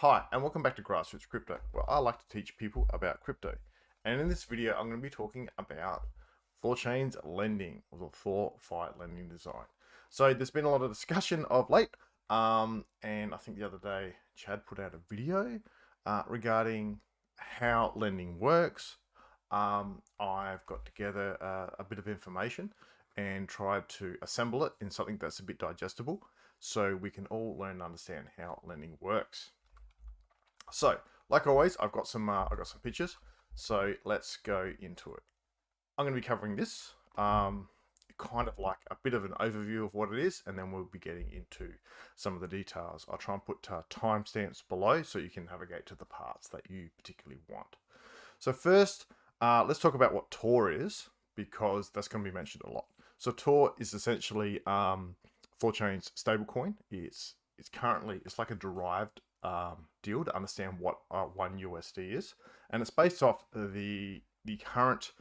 Hi, and welcome back to Grassroots Crypto, where I like to teach people about crypto. And in this video, I'm going to be talking about THORChain's lending, or the Thor Fight lending design. So there's been a lot of discussion of late, and I think the other day Chad put out a video regarding how lending works. I've got together a bit of information and tried to assemble it in something that's a bit digestible, so we can all learn and understand how lending works. So, like always, I've got some pictures. So let's go into it. I'm going to be covering this, kind of like a bit of an overview of what it is, and then we'll be getting into some of the details. I'll try and put timestamps below so you can navigate to the parts that you particularly want. So first, let's talk about what THOR is, because that's going to be mentioned a lot. So THOR is essentially THORChain's stablecoin. It's like a derived deal to understand what 1 USD is, and it's based off the current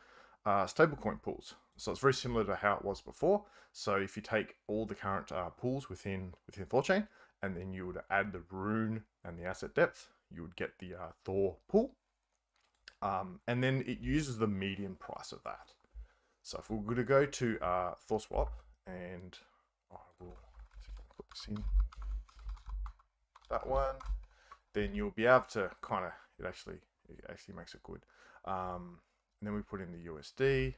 stablecoin pools. So it's very similar to how it was before. So if you take all the current pools within THORChain, and then you would add the RUNE and the asset depth, you would get the THOR pool, and then it uses the median price of that. So if we're going to go to THORSwap, and I will put this in that one, then you'll be able to kind of, it actually makes it good. And then we put in the USD.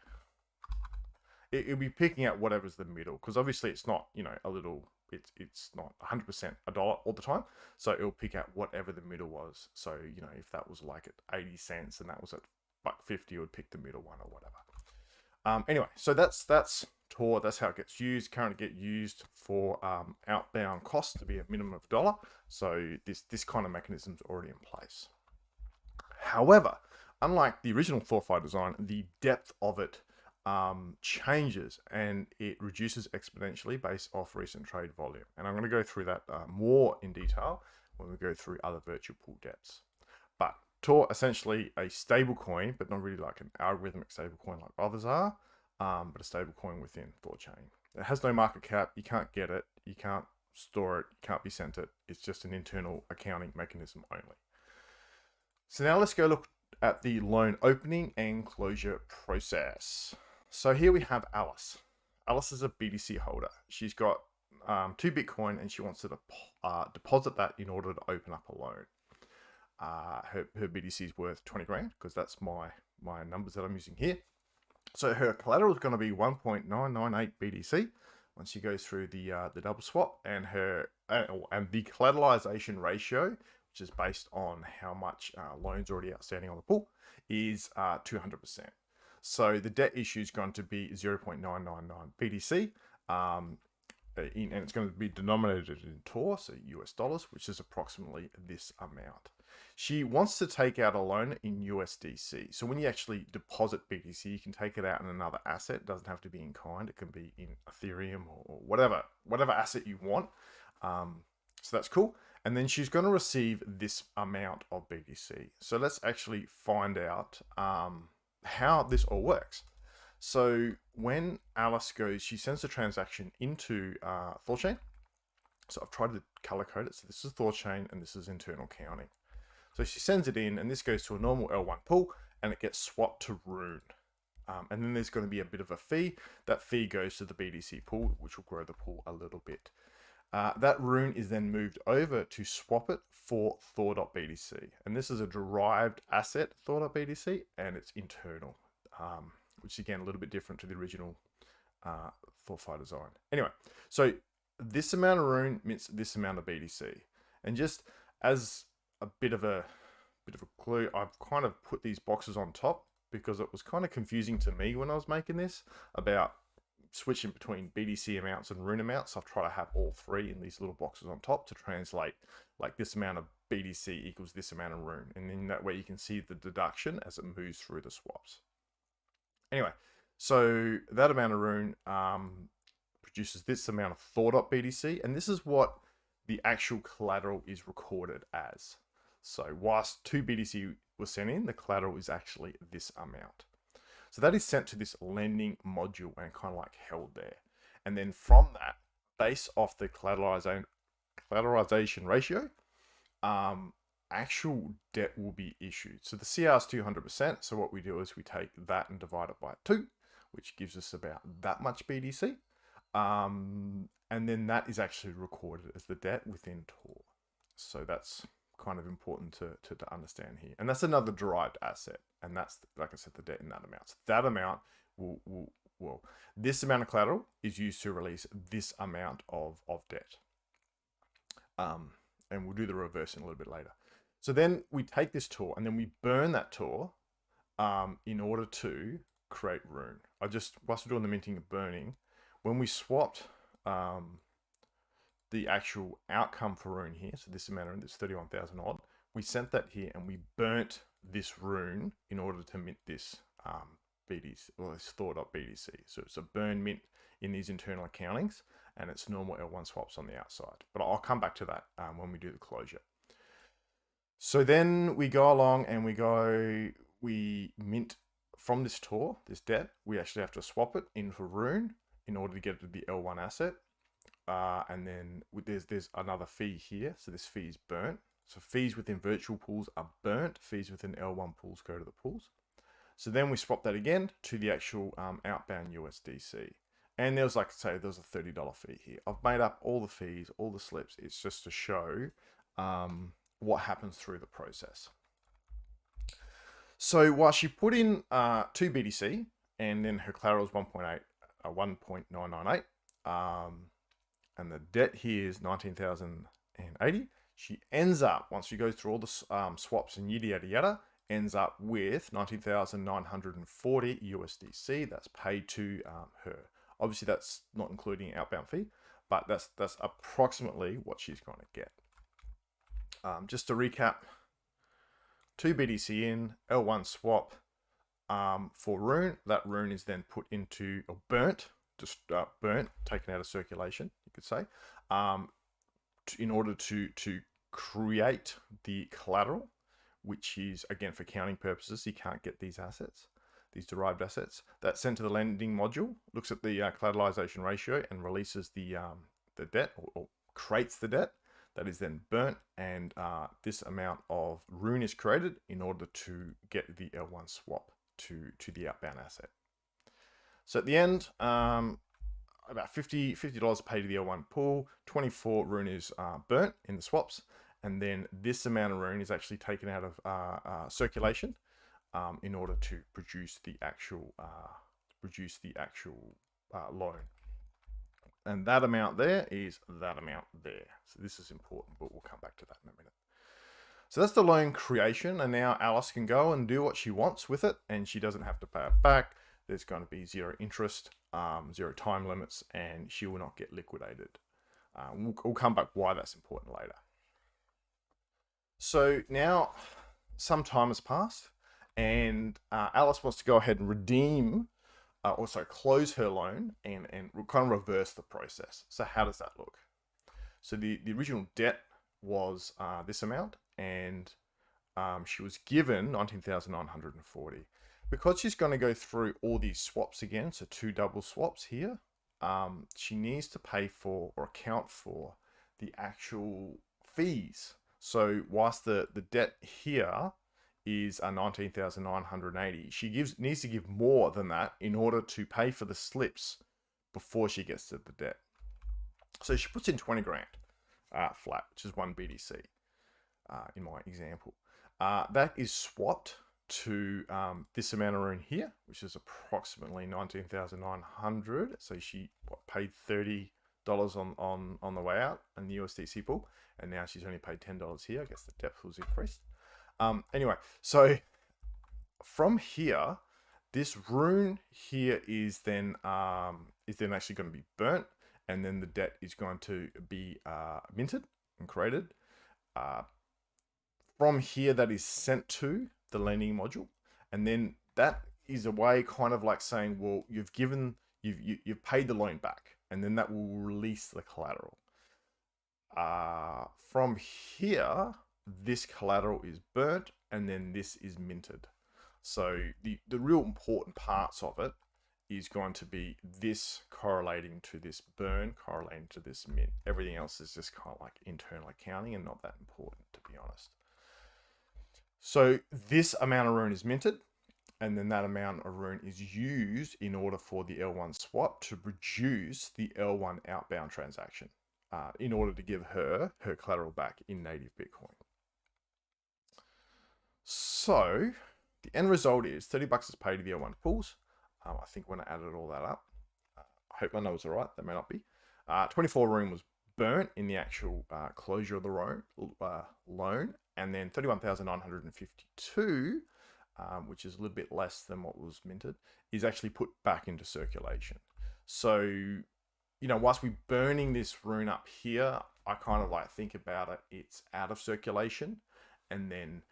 It'll be picking out whatever's the middle, because obviously it's not, it's not 100% a dollar all the time. So it'll pick out whatever the middle was. So, if that was like at 80 cents and that was at $1.50, it would pick the middle one or whatever. Anyway, so that's THOR. That's how it gets used. Currently get used for outbound costs to be a minimum of $1. So this kind of mechanism is already in place. However, unlike the original THORFi design, the depth of it changes, and it reduces exponentially based off recent trade volume. And I'm going to go through that more in detail when we go through other virtual pool depths. But THOR, essentially a stable coin, but not really like an algorithmic stable coin like others are, but a stable coin within THORChain. It has no market cap. You can't get it. You can't store it. You can't be sent it. It's just an internal accounting mechanism only. So now let's go look at the loan opening and closure process. So here we have Alice. Alice is a BTC holder. She's got 2 Bitcoin, and she wants to deposit that in order to open up a loan. Her BTC is worth 20 grand, because that's my numbers that I'm using here. So her collateral is going to be 1.998 BTC once she goes through the double swap, and the collateralization ratio, which is based on how much loans already outstanding on the pool, is 200%. So the debt issue is going to be 0.999 BTC, and it's going to be denominated in THOR, so US dollars, which is approximately this amount. She wants to take out a loan in USDC. So when you actually deposit BTC, you can take it out in another asset. It doesn't have to be in kind. It can be in Ethereum or whatever asset you want. So that's cool. And then she's going to receive this amount of BTC. So let's actually find out how this all works. So when Alice goes, she sends the transaction into THORChain. So I've tried to color code it. So this is THORChain, and this is internal counting. So she sends it in, and this goes to a normal L1 pool, and it gets swapped to RUNE. And then there's going to be a bit of a fee. That fee goes to the BTC pool, which will grow the pool a little bit. That RUNE is then moved over to swap it for THOR.BTC. And this is a derived asset, THOR.BTC, and it's internal, which is again a little bit different to the original THORFi design. Anyway, so this amount of RUNE means this amount of BTC. And just as a bit of a clue, I've kind of put these boxes on top because it was kind of confusing to me when I was making this about switching between BTC amounts and RUNE amounts. So I've tried to have all three in these little boxes on top to translate, like this amount of BTC equals this amount of RUNE, and then that way you can see the deduction as it moves through the swaps. Anyway, so that amount of RUNE produces this amount of THOR.BTC, and this is what the actual collateral is recorded as. So whilst 2 BTC was sent in, the collateral is actually this amount. So that is sent to this lending module and kind of like held there. And then from that, based off the collateralization ratio, actual debt will be issued. So the CR is 200%. So what we do is we take that and divide it by 2, which gives us about that much BTC. And then that is actually recorded as the debt within THOR. So that's kind of important to understand here. And that's another derived asset. And that's, like I said, the debt in that amount. So that amount will this amount of collateral is used to release this amount of debt. And we'll do the reverse in a little bit later. So then we take this THOR and then we burn that THOR in order to create RUNE. Whilst we're doing the minting and burning, when we swapped the actual outcome for RUNE here, so this amount of this 31,000 odd, we sent that here and we burnt this RUNE in order to mint this BTC, or this THOR.BTC. So it's a burn mint in these internal accountings, and it's normal L1 swaps on the outside. But I'll come back to that when we do the closure. So then we go along and we mint from this THOR, this debt. We actually have to swap it in for RUNE in order to get it to the L1 asset. And then there's another fee here. So this fee is burnt. So fees within virtual pools are burnt. Fees within L1 pools go to the pools. So then we swap that again to the actual outbound USDC. And there was, like I say, there was a $30 fee here. I've made up all the fees, all the slips. It's just to show what happens through the process. So while she put in 2 BTC and then her collateral is 1.998, and the debt here is 19,080, she ends up, once she goes through all the swaps and yada yada yada, ends up with 19,940 USDC that's paid to her. Obviously, that's not including outbound fee, but that's approximately what she's going to get. Just to recap, 2 BTC in, L1 swap for RUNE. That RUNE is then put into, or burnt, taken out of circulation, you could say, in order to create the collateral, which is, again, for counting purposes, you can't get these assets, these derived assets. That's sent to the lending module, looks at the collateralization ratio and releases the debt, or creates the debt. That is then burnt, and this amount of RUNE is created in order to get the L1 swap to the outbound asset. So at the end, about $50 paid to the L1 pool, 24 RUNE is burnt in the swaps, and then this amount of RUNE is actually taken out of circulation in order to produce the actual loan. And that amount there is that amount there. So this is important, but we'll come back to that in a minute. So that's the loan creation, and now Alice can go and do what she wants with it, and she doesn't have to pay it back. There's going to be 0 interest, 0 time limits, and she will not get liquidated. We'll come back why that's important later. So now some time has passed, and Alice wants to go ahead and redeem, also close her loan and kind of reverse the process. So how does that look? So the original debt was this amount, and she was given 19,940. Because she's going to go through all these swaps again, so 2 double swaps here, she needs to pay for or account for the actual fees. So whilst the debt here is 19,980, she needs to give more than that in order to pay for the slips before she gets to the debt. So she puts in 20 grand flat, which is 1 BTC in my example. That is swapped to this amount of RUNE here, which is approximately 19,900. So she paid $30 on the way out in the USDC pool, and now she's only paid $10 here. I guess the depth was increased. Anyway, so from here, this RUNE here is then actually going to be burnt, and then the debt is going to be minted and created. From here, that is sent to the lending module, and then that is a way kind of like saying, well, you've paid the loan back, and then that will release the collateral. From here, this collateral is burnt, and then this is minted. So the real important parts of it is going to be this correlating to this burn, correlating to this mint. Everything else is just kind of like internal accounting and not that important, to be honest. So this amount of RUNE is minted, and then that amount of RUNE is used in order for the L1 swap to produce the L1 outbound transaction in order to give her collateral back in native Bitcoin. So the end result is 30 bucks is paid to the L1 pools. I think when I added all that up, I hope my numbers are right. They may not be. 24 RUNE was burnt in the actual closure of the loan, and then 31,952, which is a little bit less than what was minted, is actually put back into circulation. So, you know, whilst we're burning this RUNE up here, I kind of like think about it, it's out of circulation, and then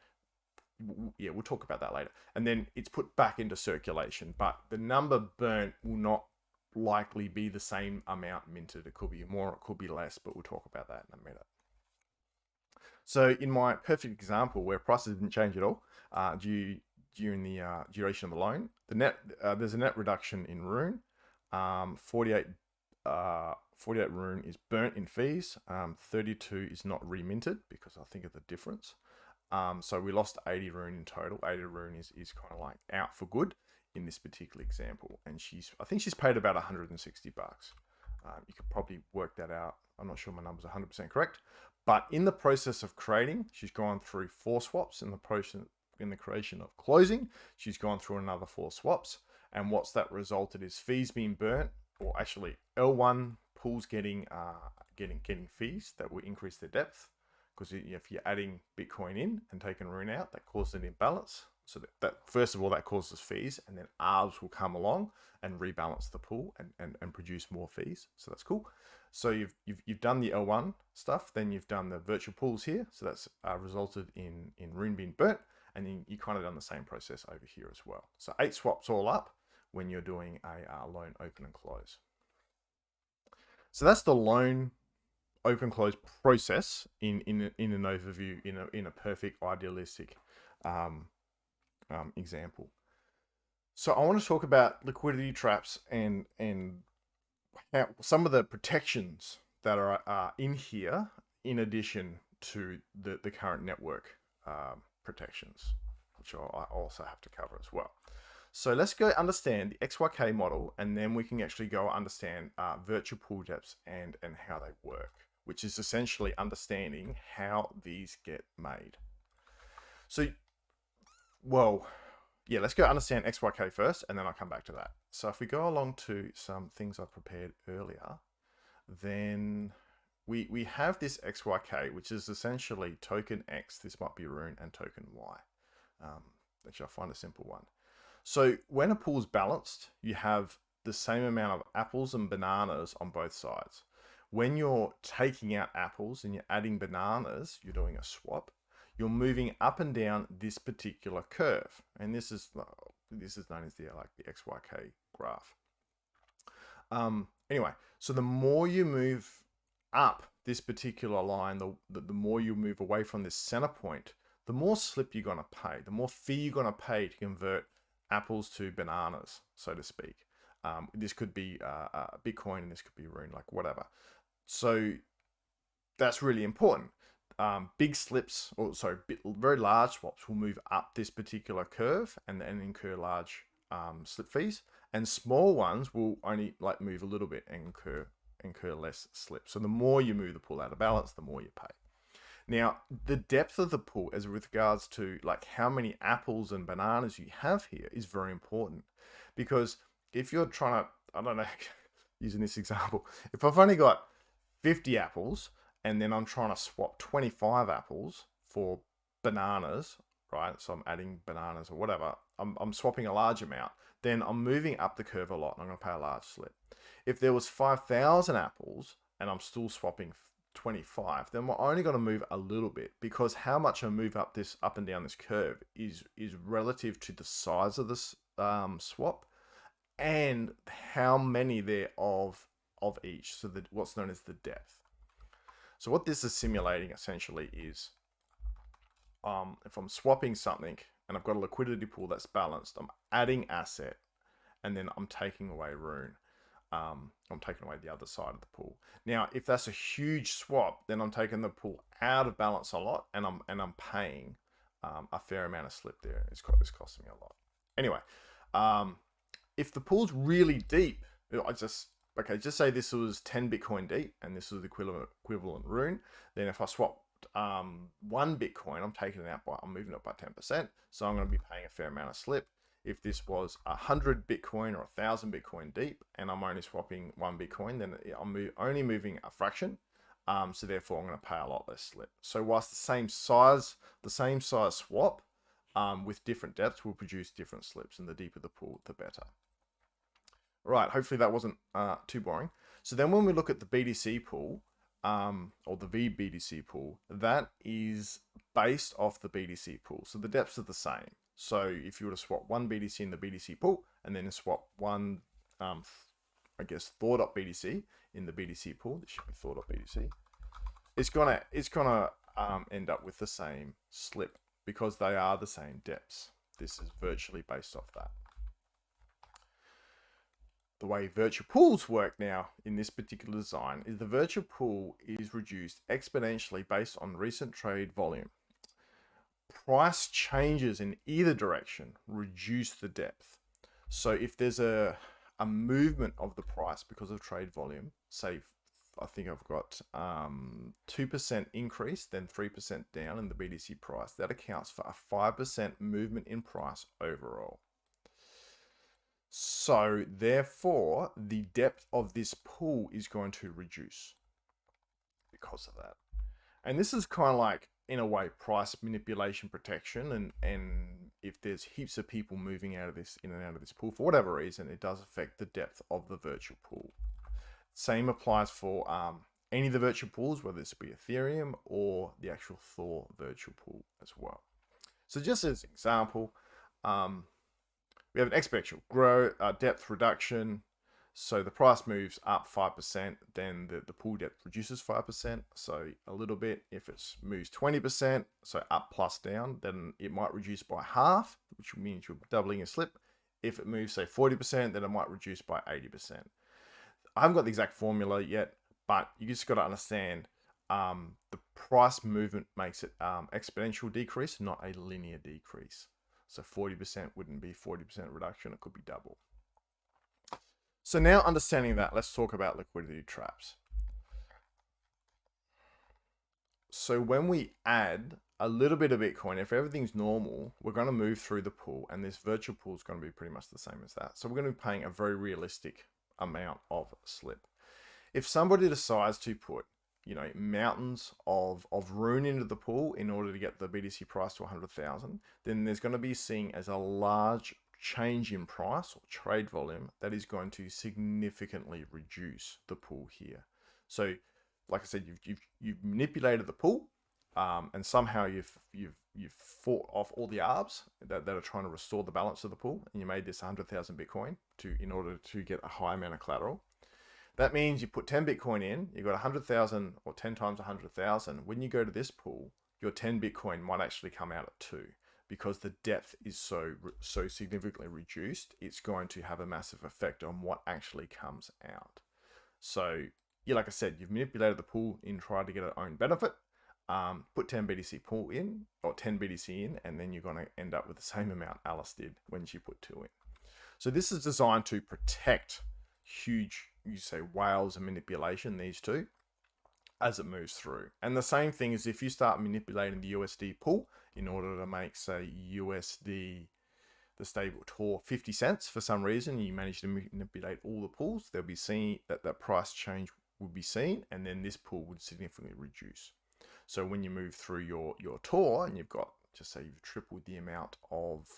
yeah, we'll talk about that later. And then it's put back into circulation, but the number burnt will not likely be the same amount minted. It could be more, it could be less, but we'll talk about that in a minute. So in my perfect example where prices didn't change at all during the duration of the loan, there's a net reduction in RUNE. 48 RUNE is burnt in fees. 32 is not reminted because I think of the difference. So we lost 80 RUNE in total. 80 RUNE is kind of like out for good in this particular example. And I think she's paid about 160 bucks. You could probably work that out. I'm not sure my number's 100% correct. But in the process of creating, she's gone through 4 swaps. In the creation of closing, she's gone through another 4 swaps. And what's that resulted is fees being burnt, or actually L1 pools getting fees that will increase their depth. Because if you're adding Bitcoin in and taking RUNE out, that causes an imbalance. So that first of all, that causes fees, and then ARBs will come along and rebalance the pool and produce more fees. So that's cool. So you've done the L1 stuff, then you've done the virtual pools here. So that's resulted in RUNE being burnt, and then you kind of done the same process over here as well. So 8 swaps all up when you're doing a loan open and close. So that's the loan open close process in an overview, in a perfect idealistic example. So I want to talk about liquidity traps and how some of the protections that are in here in addition to the current network protections, which I also have to cover as well. So let's go understand the XYK model, and then we can actually go understand virtual pool depths and how they work, which is essentially understanding how these get made. So, well, yeah, let's go understand XYK first, and then I'll come back to that. So if we go along to some things I prepared earlier, then we have this XYK, which is essentially token X, this might be RUNE, and token Y. Actually, I'll find a simple one. So when a pool's balanced, you have the same amount of apples and bananas on both sides. When you're taking out apples and you're adding bananas, you're doing a swap. You're moving up and down this particular curve, and this is known as the XYK graph. Anyway, so the more you move up this particular line, the more you move away from this center point, the more slip you're going to pay, the more fee you're going to pay to convert apples to bananas, so to speak. This could be Bitcoin, and this could be RUNE, like whatever. So that's really important. Big slips, very large swaps will move up this particular curve and then incur large slip fees, and small ones will only like move a little bit and incur less slip. So the more you move the pool out of balance, the more you pay. Now, the depth of the pool, as with regards to like how many apples and bananas you have here, is very important, because if you're trying to, I don't know, using this example, if I've only got 50 apples and then I'm trying to swap 25 apples for bananas, right? So I'm adding bananas or whatever. I'm swapping a large amount. Then I'm moving up the curve a lot, and I'm going to pay a large slip. If there was 5,000 apples and I'm still swapping 25, then we're only going to move a little bit, because how much I move up and down this curve is relative to the size of this swap and how many there of each. So that what's known as the depth. So what this is simulating essentially is, if I'm swapping something and I've got a liquidity pool that's balanced, I'm adding asset, and then I'm taking away RUNE. I'm taking away the other side of the pool. Now, if that's a huge swap, then I'm taking the pool out of balance a lot, and I'm paying a fair amount of slip there. It's costing me a lot. Anyway, if the pool's really deep, just say this was 10 Bitcoin deep and this was the equivalent RUNE. Then if I swapped 1 Bitcoin, I'm moving it by 10%. So I'm going to be paying a fair amount of slip. If this was 100 Bitcoin or 1,000 Bitcoin deep and I'm only swapping 1 Bitcoin, then I'm only moving a fraction. So therefore I'm going to pay a lot less slip. So whilst the same size swap with different depths will produce different slips, and the deeper the pool, the better. Right, hopefully that wasn't too boring. So then when we look at the BTC pool, or the VBTC pool, that is based off the BTC pool. So the depths are the same. So if you were to swap 1 BTC in the BTC pool and then swap 1, THOR.BTC in the BTC pool, this should be THOR.BTC, it's gonna end up with the same slip because they are the same depths. This is virtually based off that. The way virtual pools work now in this particular design is the virtual pool is reduced exponentially based on recent trade volume. Price changes in either direction reduce the depth. So if there's a movement of the price because of trade volume, say I think I've got 2% increase, then 3% down in the BTC price, that accounts for a 5% movement in price overall. So therefore, the depth of this pool is going to reduce because of that. And this is kind of like, in a way, price manipulation protection. And if there's heaps of people moving out of this, in and out of this pool, for whatever reason, it does affect the depth of the virtual pool. Same applies for any of the virtual pools, whether this be Ethereum or the actual THOR virtual pool as well. So just as an example, we have an exponential growth, depth reduction. So the price moves up 5%, then the pool depth reduces 5%. So a little bit. If it moves 20%, so up plus down, then it might reduce by half, which means you're doubling your slip. If it moves, say 40%, then it might reduce by 80%. I haven't got the exact formula yet, but you just got to understand the price movement makes it exponential decrease, not a linear decrease. So 40% wouldn't be 40% reduction, it could be double. So now understanding that, let's talk about liquidity traps. So when we add a little bit of Bitcoin, if everything's normal, we're going to move through the pool, and this virtual pool is going to be pretty much the same as that. So we're going to be paying a very realistic amount of slip. If somebody decides to put, mountains of RUNE into the pool in order to get the BTC price to 100,000, then there's going to be seen as a large change in price or trade volume that is going to significantly reduce the pool here. So, like I said, you've manipulated the pool, and somehow you've fought off all the arbs that are trying to restore the balance of the pool, and you made this 100,000 Bitcoin in order to get a high amount of collateral. That means you put 10 Bitcoin in, you got 100,000 or 10 times 100,000. When you go to this pool, your 10 Bitcoin might actually come out at 2 because the depth is so significantly reduced. It's going to have a massive effect on what actually comes out. So, like I said, you've manipulated the pool in trying to get its own benefit. Put 10 BTC pool in, or 10 BTC in, and then you're going to end up with the same amount Alice did when she put 2 in. So this is designed to protect huge, whales and manipulation, these two, as it moves through. And the same thing is if you start manipulating the USD pool in order to make, say, USD, the stable THOR 50 cents for some reason, you manage to manipulate all the pools, they'll be seeing that price change will be seen, and then this pool would significantly reduce. So when you move through your THOR and you've got, just say you've tripled the amount of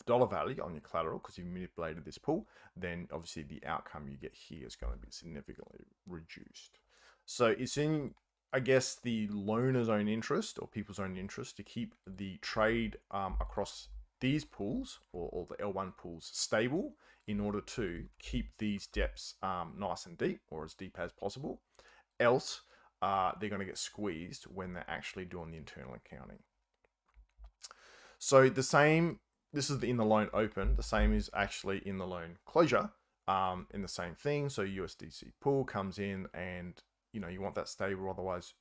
dollar value on your collateral because you've manipulated this pool, then obviously the outcome you get here is going to be significantly reduced. So it's in, I guess, the loaner's own interest or people's own interest to keep the trade across these pools or the L1 pools stable in order to keep these depths nice and deep, or as deep as possible. Else, they're going to get squeezed when they're actually doing the internal accounting. So the same, this is in the loan open, the same is actually in the loan closure, in the same thing. So USDC pool comes in and, you want that stable, otherwise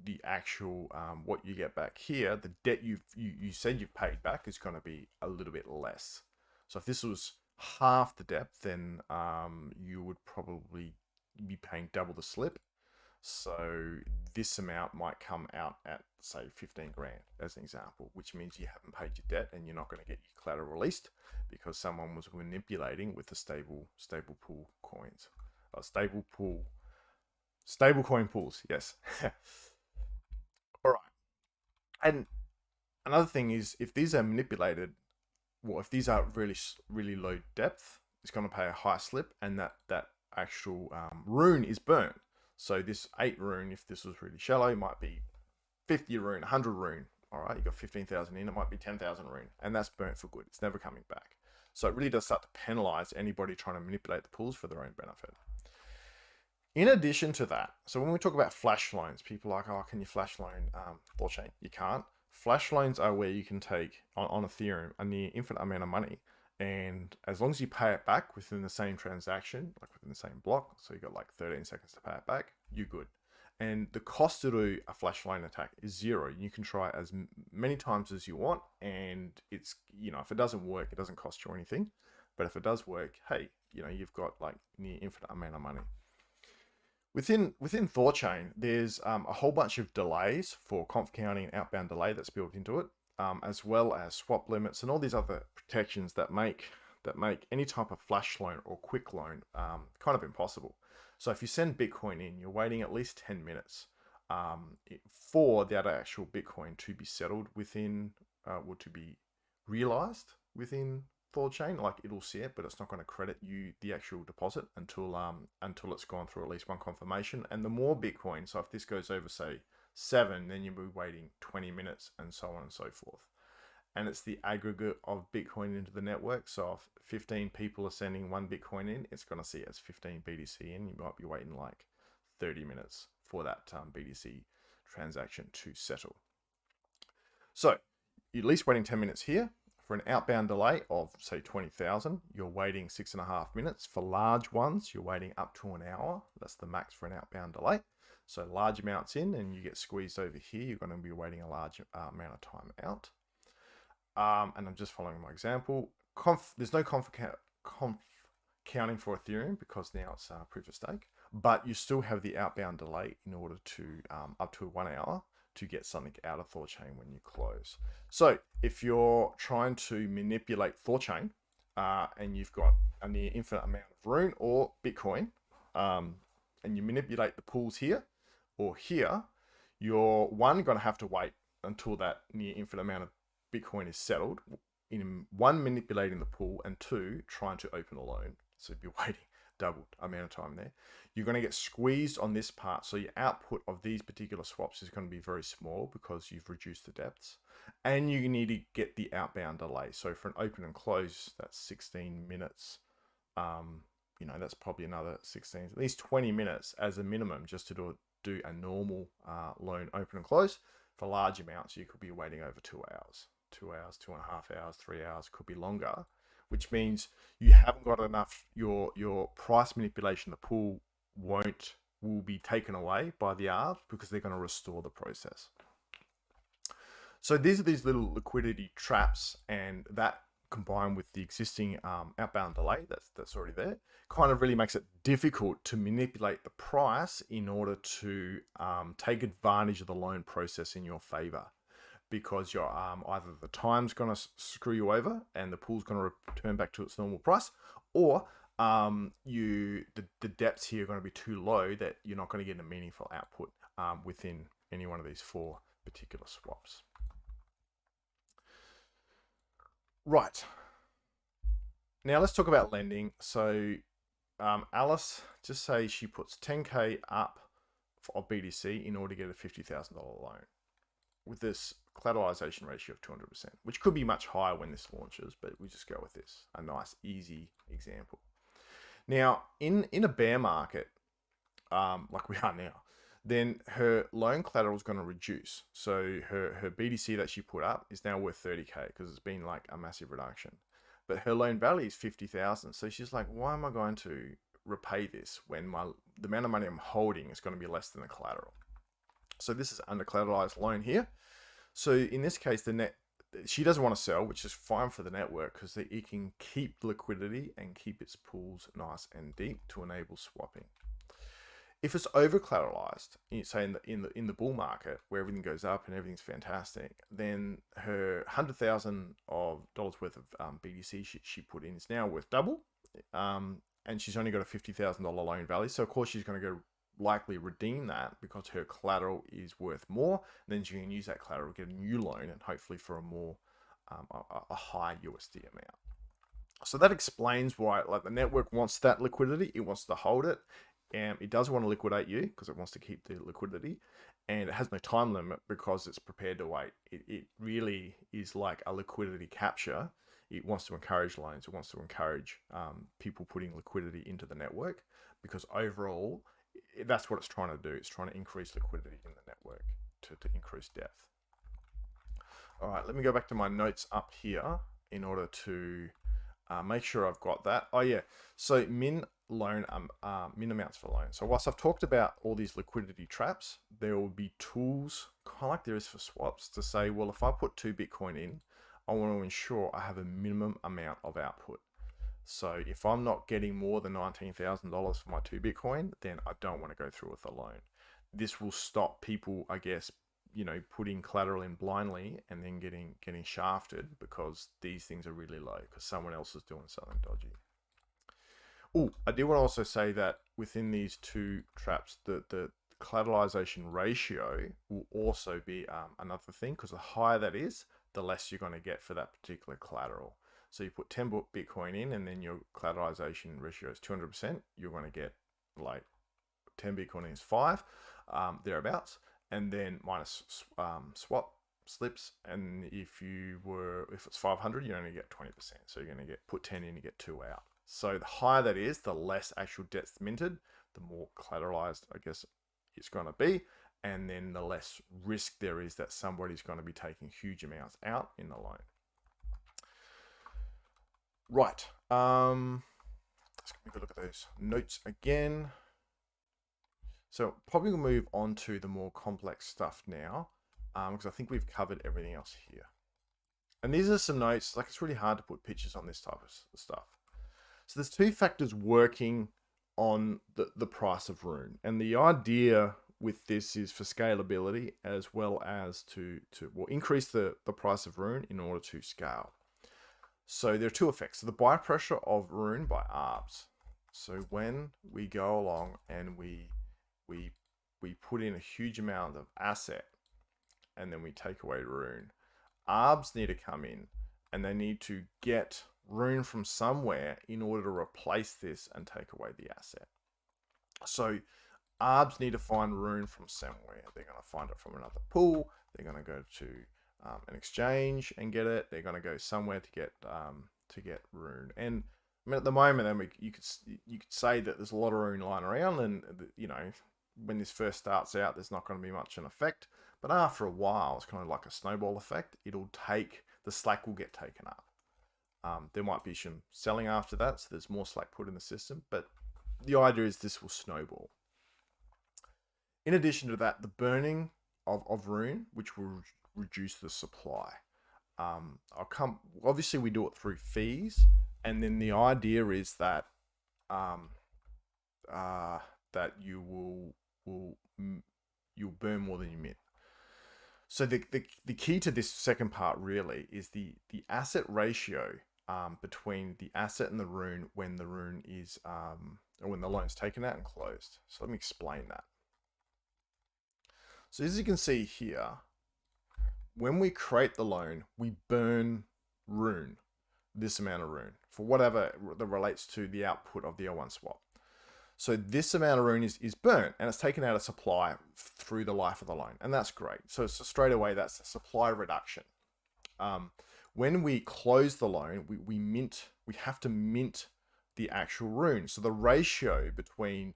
the actual what you get back here, the debt you said you've paid back is going to be a little bit less. So if this was half the debt, then you would probably be paying double the slip. So this amount might come out at, say, 15 grand as an example, which means you haven't paid your debt and you're not going to get your collateral released because someone was manipulating with the stable pool coins. Stable coin pools, yes. All right. And another thing is, if these are manipulated, well, if these are really low depth, it's going to pay a high slip, and that actual rune is burnt. So this 8 rune, if this was really shallow, might be 50 rune, 100 rune. All right, you got 15,000 in, it might be 10,000 rune, and that's burnt for good. It's never coming back. So it really does start to penalize anybody trying to manipulate the pools for their own benefit. In addition to that, so when we talk about flash loans, people are like, oh, can you flash loan THORChain? You can't. Flash loans are where you can take on Ethereum a near infinite amount of money, and as long as you pay it back within the same transaction, like within the same block, so you got like 13 seconds to pay it back, you're good. And the cost to do a flash loan attack is 0. You can try as many times as you want, and it's, you know, if it doesn't work, it doesn't cost you anything. But if it does work, hey, you know, you've got like near infinite amount of money. Within THORChain, there's a whole bunch of delays for conf counting and outbound delay that's built into it, as well as swap limits and all these other protections that make any type of flash loan or quick loan kind of impossible. So if you send Bitcoin in, you're waiting at least 10 minutes for that actual Bitcoin to be settled within, or to be realized within THORChain. Like, it'll see it, but it's not going to credit you the actual deposit until it's gone through at least one confirmation. And the more Bitcoin, so if this goes over, say, 7, then you'll be waiting 20 minutes and so on and so forth. And it's the aggregate of Bitcoin into the network. So if 15 people are sending 1 Bitcoin in, it's going to see it as 15 BTC in. You might be waiting like 30 minutes for that BTC transaction to settle. So you're at least waiting 10 minutes here. For an outbound delay of, say, 20,000, you're waiting 6.5 minutes. For large ones, you're waiting up to an hour. That's the max for an outbound delay. So large amounts in and you get squeezed over here, you're going to be waiting a large amount of time out. And I'm just following my example. There's no conf counting for Ethereum because now it's proof of stake, but you still have the outbound delay in order to up to 1 hour to get something out of THORChain when you close. So if you're trying to manipulate THORChain and you've got a near infinite amount of rune or Bitcoin, and you manipulate the pools here or here, you're going to have to wait until that near infinite amount of Bitcoin is settled, in 1, manipulating the pool, and 2, trying to open a loan. So you'll be waiting double amount of time there. You're going to get squeezed on this part. So your output of these particular swaps is going to be very small because you've reduced the depths. And you need to get the outbound delay. So for an open and close, that's 16 minutes. You know, that's probably another 16, at least 20 minutes as a minimum just to do a normal loan open and close. For large amounts, you could be waiting over 2 hours. 2 hours, 2.5 hours, 3 hours, could be longer, which means you haven't got enough, your price manipulation, the pool will be taken away by the arbs because they're going to restore the process. So these are these little liquidity traps, and that combined with the existing outbound delay that's already there, kind of really makes it difficult to manipulate the price in order to take advantage of the loan process in your favor. Because you're either the time's going to screw you over and the pool's going to return back to its normal price, or the depths here are going to be too low that you're not going to get a meaningful output within any one of these 4 particular swaps. Right. Now let's talk about lending. So Alice, just say she puts 10K up of BTC in order to get a $50,000 loan with this collateralization ratio of 200%, which could be much higher when this launches, but we just go with this, a nice, easy example. Now, in a bear market, like we are now, then her loan collateral is going to reduce. So her BTC that she put up is now worth 30K because it's been like a massive reduction. But her loan value is 50,000. So she's like, why am I going to repay this when the amount of money I'm holding is going to be less than the collateral? So this is under collateralized loan here. So in this case, she doesn't want to sell, which is fine for the network because it can keep liquidity and keep its pools nice and deep to enable swapping. If it's over collateralized, say in the bull market where everything goes up and everything's fantastic, then her $100,000 worth of BTC she put in is now worth double, and she's only got a $50,000 loan value. So of course she's going to go likely redeem that because her collateral is worth more. And then she can use that collateral to get a new loan and hopefully for a more a high USD amount. So that explains why, like, the network wants that liquidity. It wants to hold it. And it does want to liquidate you because it wants to keep the liquidity, and it has no time limit because it's prepared to wait. It really is like a liquidity capture. It wants to encourage loans. It wants to encourage people putting liquidity into the network because overall, that's what it's trying to do. It's trying to increase liquidity in the network to increase depth. All right, let me go back to my notes up here in order to make sure I've got that. Oh yeah, so min amounts for loan. So whilst I've talked about all these liquidity traps, there will be tools, kind of like there is for swaps, to say, well, if I put 2 Bitcoin in, I want to ensure I have a minimum amount of output. So if I'm not getting more than $19,000 for my 2 Bitcoin, then I don't want to go through with the loan. This will stop people, I guess, putting collateral in blindly and then getting shafted because these things are really low because someone else is doing something dodgy. Oh, I do want to also say that within these two traps, the collateralization ratio will also be another thing, because the higher that is, the less you're going to get for that particular collateral. So you put 10 Bitcoin in and then your collateralization ratio is 200%, you're going to get like 10 Bitcoin is 5, thereabouts, and then minus swap slips, and if it's 500, you only get 20%. So you're going to put 10 in, you get 2 out. So the higher that is, the less actual debt's minted, the more collateralized, I guess, it's going to be, and then the less risk there is that somebody's going to be taking huge amounts out in the loan. Right. Let's have a look at those notes again. So probably we'll move on to the more complex stuff now, because I think we've covered everything else here. And these are some notes. Like, it's really hard to put pictures on this type of stuff. So there's 2 factors working on the price of RUNE. And the idea with this is for scalability, as well as to increase the price of RUNE in order to scale. So there are 2 effects. So the buy pressure of RUNE by ARBs. So when we go along and we put in a huge amount of asset and then we take away RUNE, ARBs need to come in and they need to get RUNE from somewhere in order to replace this and take away the asset. So ARBs need to find RUNE from somewhere. They're going to find it from another pool. They're going to go to an exchange and get it. They're going to go somewhere to get RUNE. And I mean, at the moment, you could say that there's a lot of RUNE lying around, and when this first starts out, there's not going to be much an effect. But after a while, it's kind of like a snowball effect. The slack will get taken up. There might be some selling after that, so there's more slack put in the system, but the idea is this will snowball. In addition to that, the burning of RUNE, which will reduce the supply. Obviously we do it through fees, and then the idea is that that you'll burn more than you mint. So the key to this second part really is the asset ratio between the asset and the RUNE when the RUNE is or when the loan's taken out and closed. So let me explain that. So as you can see here, when we create the loan, we burn RUNE, this amount of RUNE, for whatever that relates to the output of the L1 swap. So this amount of RUNE is burnt, and it's taken out of supply through the life of the loan, and that's great. So straight away, that's a supply reduction. When we close the loan, we have to mint the actual RUNE. So the ratio between,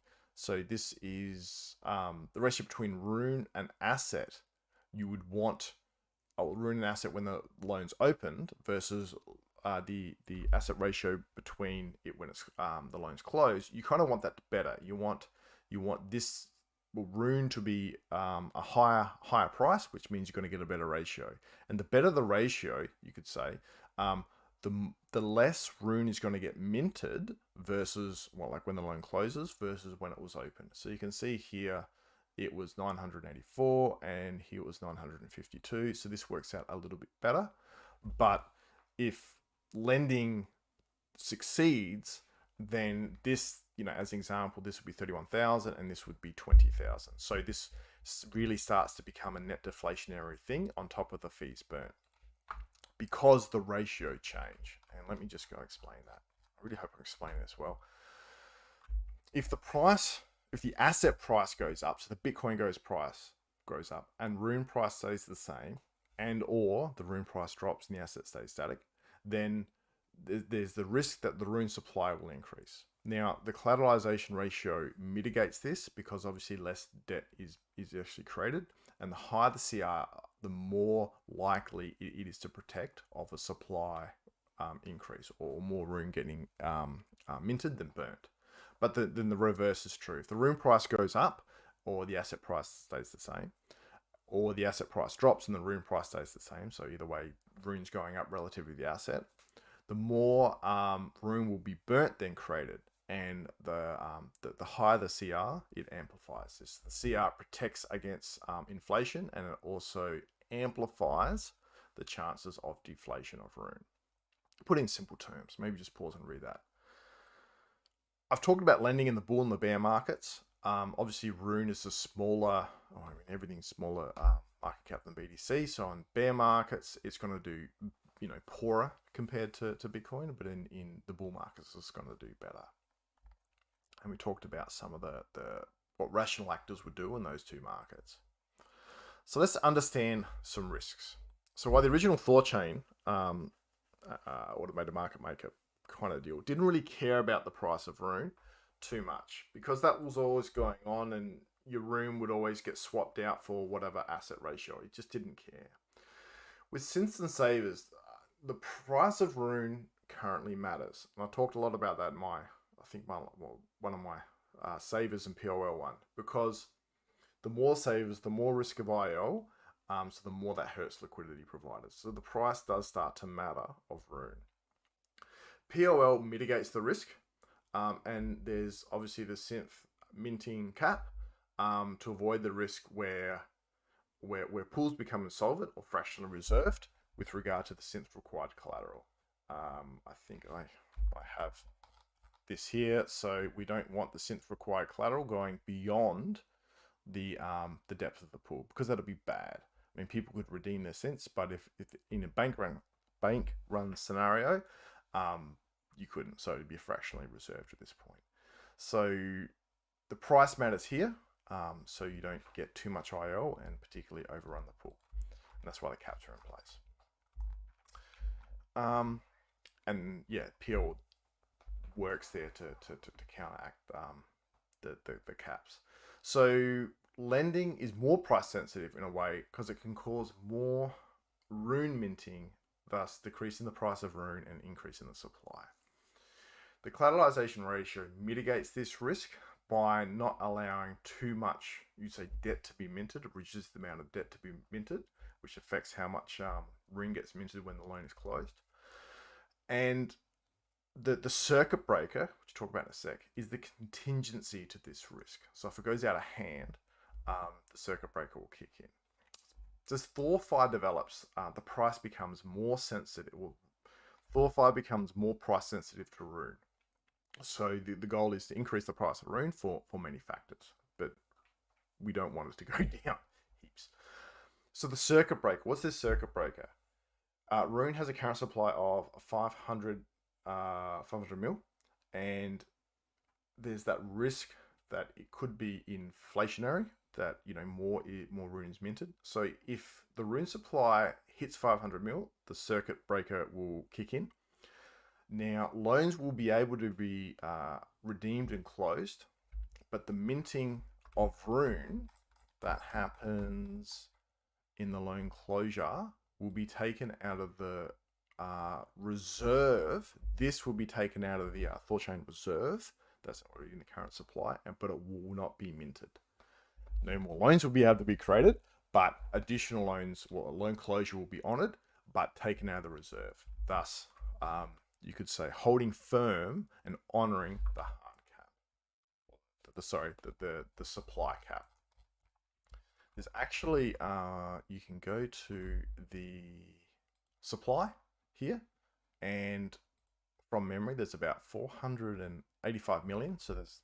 this is the ratio between RUNE and asset. You would want a RUNE and asset when the loan's opened versus the asset ratio between it when it's the loan's closed. You kind of want that better. You want this RUNE to be a higher price, which means you're going to get a better ratio. And the better the ratio, you could say, the less RUNE is going to get minted versus, well, like when the loan closes versus when it was open. So you can see here it was 984 and here it was 952. So this works out a little bit better. But if lending succeeds, then this, as an example, this would be 31,000 and this would be 20,000. So this really starts to become a net deflationary thing on top of the fees burnt because the ratio change. And let me just go explain that. I really hope I'm explaining this well. If the asset price goes up, so the Bitcoin price goes up and RUNE price stays the same, and or the RUNE price drops and the asset stays static, then there's the risk that the RUNE supply will increase. Now, the collateralization ratio mitigates this because obviously less debt is actually created, and the higher the CR, the more likely it is to protect of a supply increase or more RUNE getting minted than burnt. But then the reverse is true. If the RUNE price goes up or the asset price stays the same, or the asset price drops and the RUNE price stays the same, so either way, RUNE's going up relative to the asset, the more RUNE will be burnt than created. And the higher the CR, it amplifies this. The CR protects against inflation, and it also amplifies the chances of deflation of RUNE. Put in simple terms, maybe just pause and read that. I've talked about lending in the bull and the bear markets. Obviously, RUNE is a smaller, everything's smaller market cap than BTC. So on bear markets, it's going to do, poorer compared to Bitcoin, but in the bull markets, it's going to do better. And we talked about some of what rational actors would do in those two markets. So let's understand some risks. So while the original THORChain, automated market maker kind of deal, didn't really care about the price of RUNE too much because that was always going on and your RUNE would always get swapped out for whatever asset ratio. It just didn't care. With synths and savers, the price of RUNE currently matters. And I talked a lot about that in one of my savers and POL one, because the more savers, the more risk of IO, so the more that hurts liquidity providers. So the price does start to matter of RUNE. POL mitigates the risk, and there's obviously the synth minting cap to avoid the risk where pools become insolvent or fractionally reserved with regard to the synth required collateral. I think I have this here, so we don't want the synth required collateral going beyond the depth of the pool, because that'll be bad. I mean, people could redeem their synths, but if in a bank run scenario, you couldn't. So it'd be fractionally reserved at this point. So the price matters here, so you don't get too much IO and particularly overrun the pool. And that's why the caps are in place. And yeah, PL works there to counteract the caps. So lending is more price sensitive in a way because it can cause more RUNE minting, thus decreasing the price of RUNE and increasing the supply. The collateralization ratio mitigates this risk by not allowing too much, debt to be minted. It reduces the amount of debt to be minted, which affects how much RUNE gets minted when the loan is closed. And the circuit breaker, which we'll talk about in a sec, is the contingency to this risk. So if it goes out of hand, the circuit breaker will kick in. As THORFi develops, the price becomes more sensitive. THORFi becomes more price sensitive to RUNE. So the goal is to increase the price of RUNE for many factors, but we don't want it to go down heaps. So the circuit breaker, what's this circuit breaker? RUNE has a current supply of 500 mil, and there's that risk that it could be inflationary, that more RUNE is minted. So if the RUNE supply hits 500 mil, the circuit breaker will kick in. Now, loans will be able to be redeemed and closed, but the minting of RUNE that happens in the loan closure will be taken out of the reserve. This will be taken out of the THORChain reserve that's already in the current supply, but it will not be minted. no more loans will be able to be created, but additional loans, well, loan closure will be honored, but taken out of the reserve. Thus, you could say holding firm and honoring the hard cap. The supply cap. There's actually, you can go to the supply here, and from memory, there's about 485 million. So there's,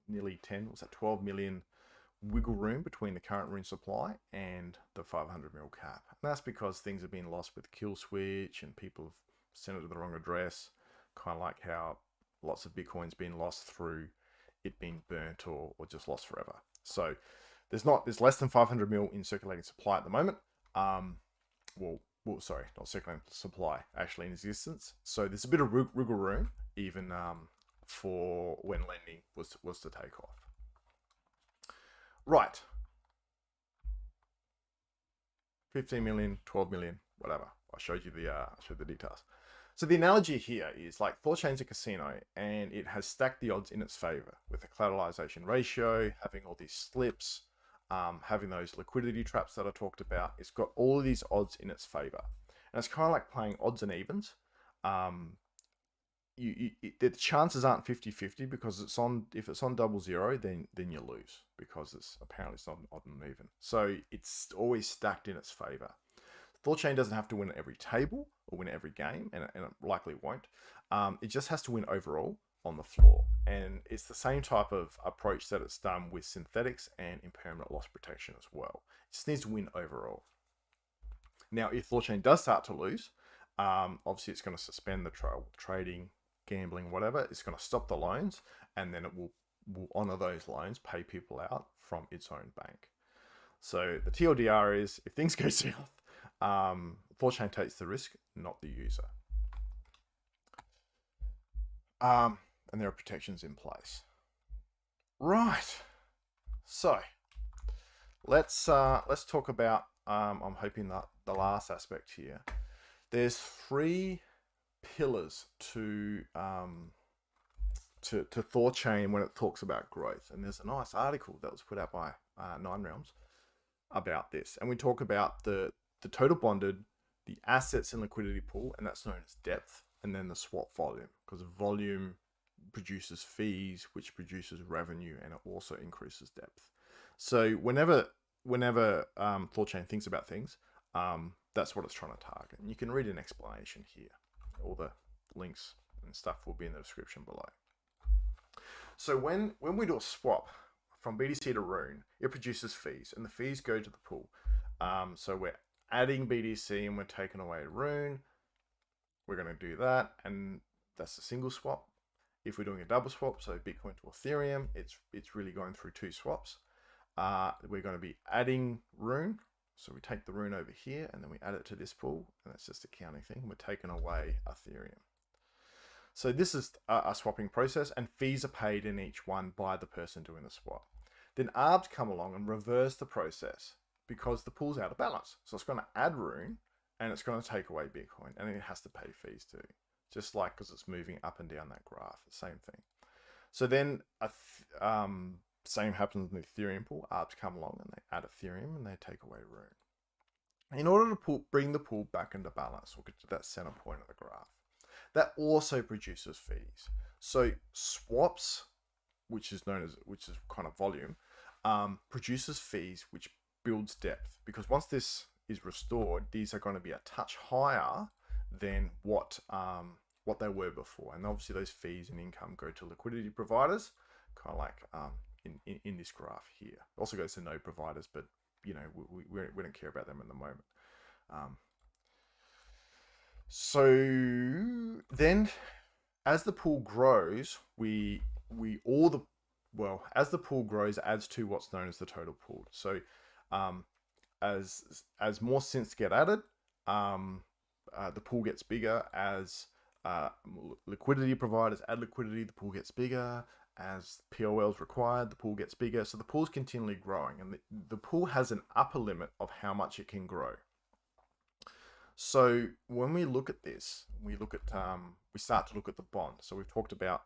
nearly 10, what's that, 12 million wiggle room between the current RUNE supply and the 500 mil cap. And that's because things have been lost with kill switch and people have sent it to the wrong address, kind of like how lots of Bitcoin's been lost through it being burnt or just lost forever. So there's less than 500 mil in circulating supply at the moment. Sorry, not circulating supply, actually in existence. So there's a bit of wiggle room even for when lending was to take off. Right. 15 million, 12 million, whatever. I showed you the details. So the analogy here is like THORChain's a casino and it has stacked the odds in its favor with the collateralization ratio, having all these slips, having those liquidity traps that I talked about. It's got all of these odds in its favor. And it's kind of like playing odds and evens. The chances aren't 50-50 because if it's on 00, then you lose because it's not an odd and even. So it's always stacked in its favor. THORChain doesn't have to win at every table or win every game, and it likely won't. It just has to win overall on the floor. And it's the same type of approach that it's done with synthetics and impermanent loss protection as well. It just needs to win overall. Now, if THORChain does start to lose, obviously it's going to suspend the trading, gambling, whatever. It's going to stop the loans, and then it will honor those loans, pay people out from its own bank. So the TLDR is, if things go south, THORChain takes the risk, not the user. And there are protections in place. Right. So let's talk about, I'm hoping that the last aspect here. There's 3 pillars to THORChain when it talks about growth, and there's a nice article that was put out by 9 Realms about this, and we talk about the total bonded, the assets and liquidity pool, and that's known as depth, and then the swap volume, because volume produces fees, which produces revenue, and it also increases depth. So whenever THORChain thinks about things, that's what it's trying to target. And you can read an explanation here. All the links and stuff will be in the description below. So when we do a swap from BTC to RUNE, it produces fees, and the fees go to the pool. So we're adding BTC and we're taking away RUNE. We're going to do that, and that's a single swap. If we're doing a double swap, so Bitcoin to Ethereum, it's really going through 2 swaps. We're going to be adding RUNE. So we take the RUNE over here and then we add it to this pool, and that's just a counting thing. We're taking away Ethereum. So this is a swapping process, and fees are paid in each one by the person doing the swap. Then ARBs come along and reverse the process because the pool's out of balance. So it's going to add RUNE and it's going to take away Bitcoin, and it has to pay fees too. Just like because it's moving up and down that graph, the same thing. So then same happens in the Ethereum pool. ARBs come along and they add Ethereum and they take away RUNE. In order to bring the pool back into balance, we'll get to that center point of the graph. That also produces fees. So swaps, which is kind of volume, produces fees, which builds depth. Because once this is restored, these are going to be a touch higher than what they were before. And obviously those fees and income go to liquidity providers, kind of like in this graph here. It also goes to node providers, but we don't care about them at the moment. So then as the pool grows, as the pool grows, it adds to what's known as the total pool. So as more synths get added, the pool gets bigger. As liquidity providers add liquidity, the pool gets bigger. As POLs required, the pool gets bigger. So the pool's continually growing, and the pool has an upper limit of how much it can grow. So when we look at this, we start to look at the bond. So we've talked about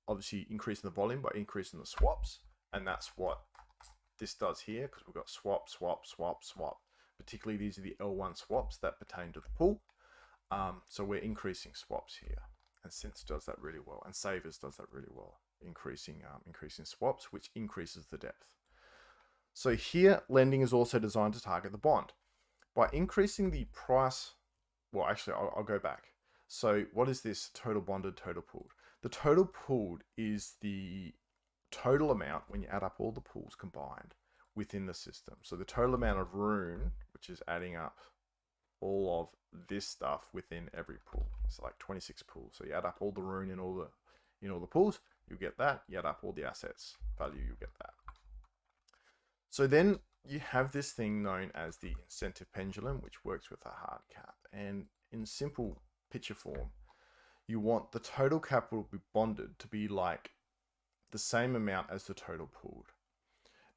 obviously increasing the volume by increasing the swaps, and that's what this does here, because we've got swap, swap, swap, swap. Particularly these are the L1 swaps that pertain to the pool. So we're increasing swaps here, and Synth does that really well, and Savers does that really well, increasing swaps, which increases the depth. So here, lending is also designed to target the bond. By increasing the price, well, actually, I'll go back. So what is this total bonded, total pooled? The total pooled is the total amount when you add up all the pools combined within the system. So the total amount of RUNE, which is adding up all of this stuff within every pool. It's like 26 pools. So you add up all the RUNE in all the pools, you get that. You add up all the assets value, you get that. So then you have this thing known as the incentive pendulum, which works with a hard cap. And in simple picture form, you want the total capital to be bonded to be like the same amount as the total pooled.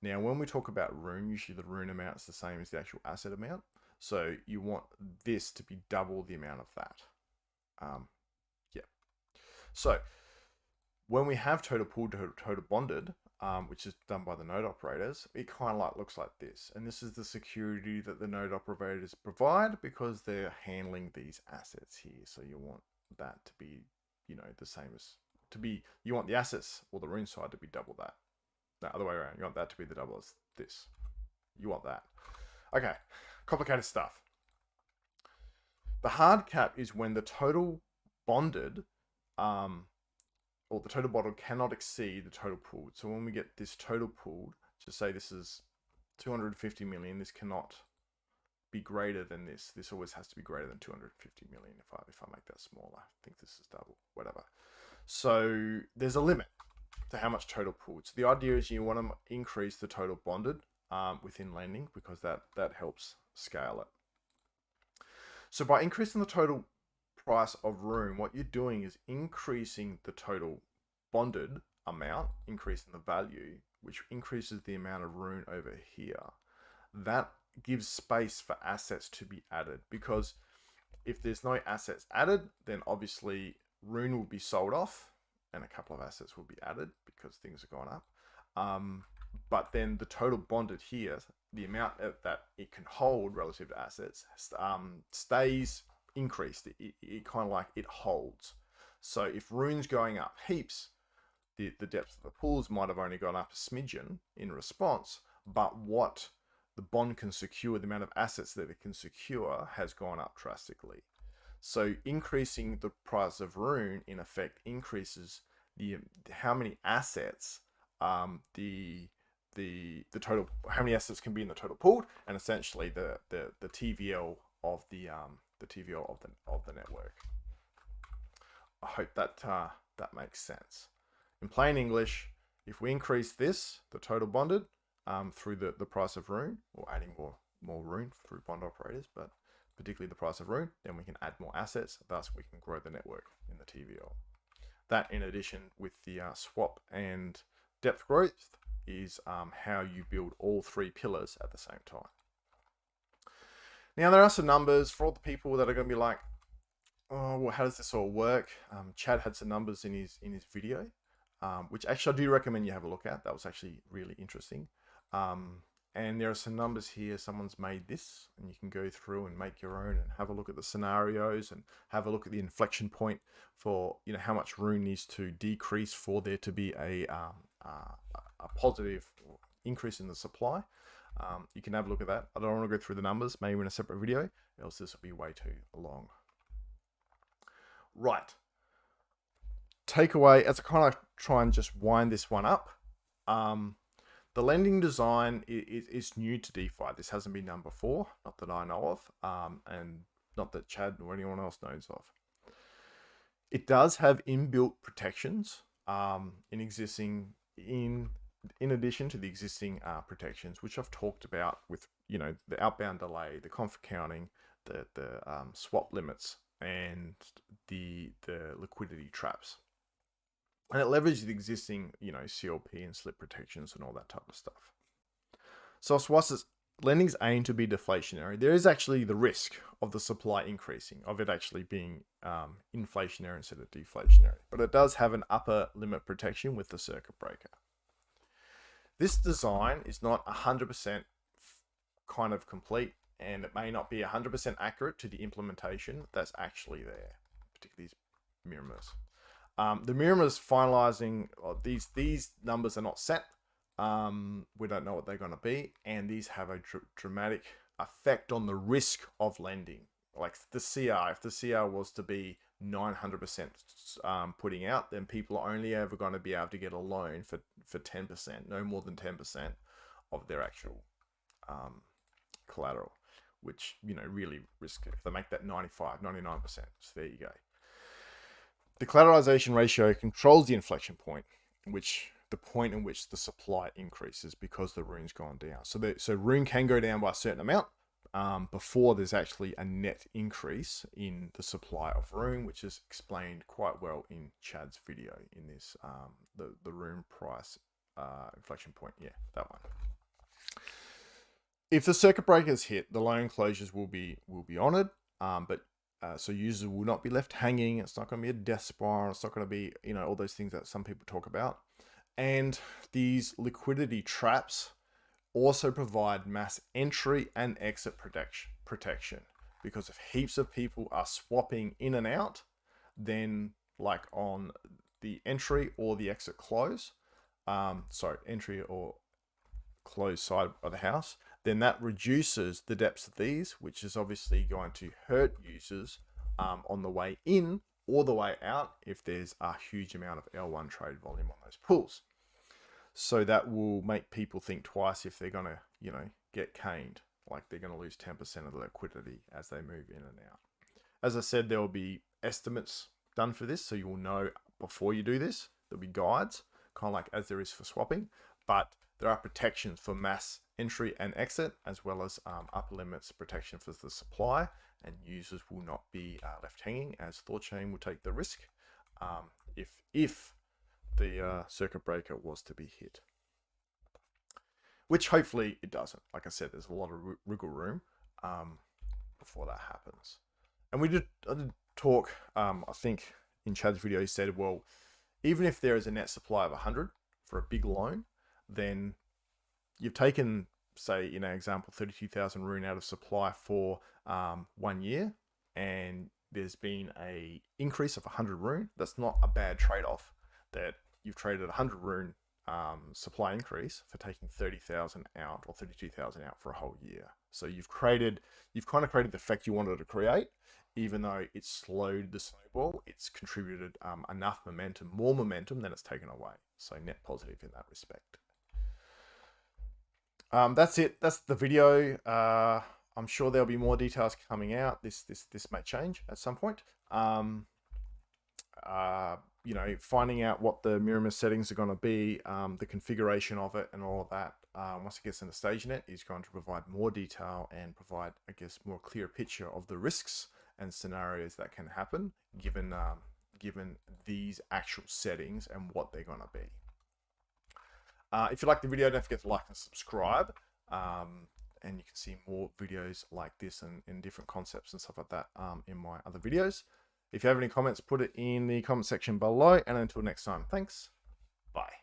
Now, when we talk about RUNE, usually the RUNE amount is the same as the actual asset amount. So you want this to be double the amount of that. Yeah. So when we have total pooled, total bonded, which is done by the node operators, it kind of like looks like this. And this is the security that the node operators provide because they're handling these assets here. So you want that to be, the same as you want the assets or the RUNE side to be double that. The other way around. You want that to be the double as this. You want that. Okay. Complicated stuff. The hard cap is when the total bonded, or the total bonded cannot exceed the total pooled. So when we get this total pooled, just say this is 250 million, this cannot be greater than this. This always has to be greater than 250 million. If I make that smaller, I think this is double, whatever. So there's a limit to how much total pooled. So the idea is you want to increase the total bonded within lending because that helps scale it. So by increasing the total price of RUNE, what you're doing is increasing the total bonded amount, increasing the value, which increases the amount of RUNE over here. That gives space for assets to be added, because if there's no assets added, then obviously RUNE will be sold off and a couple of assets will be added because things are going up. But then the total bonded here, the amount that it can hold relative to assets, stays increased. It kind of like it holds. So if RUNE's going up heaps, the depth of the pools might have only gone up a smidgen in response, but what the bond can secure, the amount of assets that it can secure, has gone up drastically. So increasing the price of RUNE in effect increases how many assets the total, how many assets can be in the total pooled, and essentially the TVL of the TVL of the network. I hope that that makes sense. In plain English, if we increase this, the total bonded, through the price of RUNE, or adding more RUNE through bond operators, but particularly the price of RUNE, then we can add more assets. Thus, we can grow the network in the TVL. That, in addition with the swap and depth growth, is how you build all three pillars at the same time. Now, there are some numbers for all the people that are going to be like, oh, well, how does this all work? Chad had some numbers in his video, which actually I do recommend you have a look at. That was actually really interesting. And there are some numbers here. Someone's made this, and you can go through and make your own and have a look at the scenarios and have a look at the inflection point for, how much RUNE needs to decrease for there to be a positive increase in the supply. You can have a look at that. I don't want to go through the numbers, maybe in a separate video, else this will be way too long. Right. Takeaway, as I kind of try and just wind this one up, the lending design is new to DeFi. This hasn't been done before, not that I know of, and not that Chad or anyone else knows of. It does have inbuilt protections in addition to the existing protections, which I've talked about with the outbound delay, the conf counting, the swap limits, and the liquidity traps. And it leverages the existing, CLP and slip protections and all that type of stuff. So whilst lending's aimed to be deflationary, there is actually the risk of the supply increasing, of it actually being inflationary instead of deflationary. But it does have an upper limit protection with the circuit breaker. This design is not 100% kind of complete, and it may not be 100% accurate to the implementation that's actually there, particularly these mirrors. The mirrors finalizing, these numbers are not set. We don't know what they're going to be, and these have a dramatic effect on the risk of lending. Like the CR, if the CR was to be 900% putting out, then people are only ever going to be able to get a loan for 10%, no more than 10% of their actual collateral, which, you know, really risky. If they make that 95, 99%, so there you go. The collateralization ratio controls the inflection point, the point in which the supply increases because the RUNE's gone down. So RUNE can go down by a certain amount before there's actually a net increase in the supply of RUNE, which is explained quite well in Chad's video in this, the RUNE price inflection point. Yeah, that one. If the circuit breakers hit, the loan closures will be honored, so users will not be left hanging. It's not going to be a death spiral. It's not going to be, you know, all those things that some people talk about. And these liquidity traps also provide mass entry and exit protection, because if heaps of people are swapping in and out, then like on the entry or the exit close, entry or close side of the house, then that reduces the depths of these, which is obviously going to hurt users on the way in or the way out if there's a huge amount of L1 trade volume on those pools. So that will make people think twice if they're going to, you know, get caned, like they're going to lose 10% of the liquidity as they move in and out. As I said, there will be estimates done for this, so you will know before you do this. There'll be guides, kind of like as there is for swapping, but there are protections for mass entry and exit, as well as upper limits protection for the supply, and users will not be left hanging, as THORChain will take the risk if the circuit breaker was to be hit, which hopefully it doesn't. Like I said, there's a lot of wiggle room before that happens. And I did talk, I think in Chad's video, he said, well, even if there is a net supply of 100 for a big loan, then you've taken, say, in our example, 32,000 RUNE out of supply for 1 year, and there's been a increase of 100 RUNE. That's not a bad trade-off, that you've traded 100 RUNE supply increase for taking 30,000 out or 32,000 out for a whole year. So you've kind of created the effect you wanted to create. Even though it slowed the snowball, it's contributed enough momentum, more momentum than it's taken away. So net positive in that respect. That's it. That's the video. I'm sure there'll be more details coming out. This may change at some point. You know, finding out what the mirror settings are going to be, the configuration of it, and all of that. Once it gets into StageNet, is going to provide more detail and provide, I guess, more clear picture of the risks and scenarios that can happen given these actual settings and what they're going to be. If you like the video, don't forget to like and subscribe, and you can see more videos like this and different concepts and stuff like that in my other videos. If you have any comments, put it in the comment section below, and until next time, thanks, bye.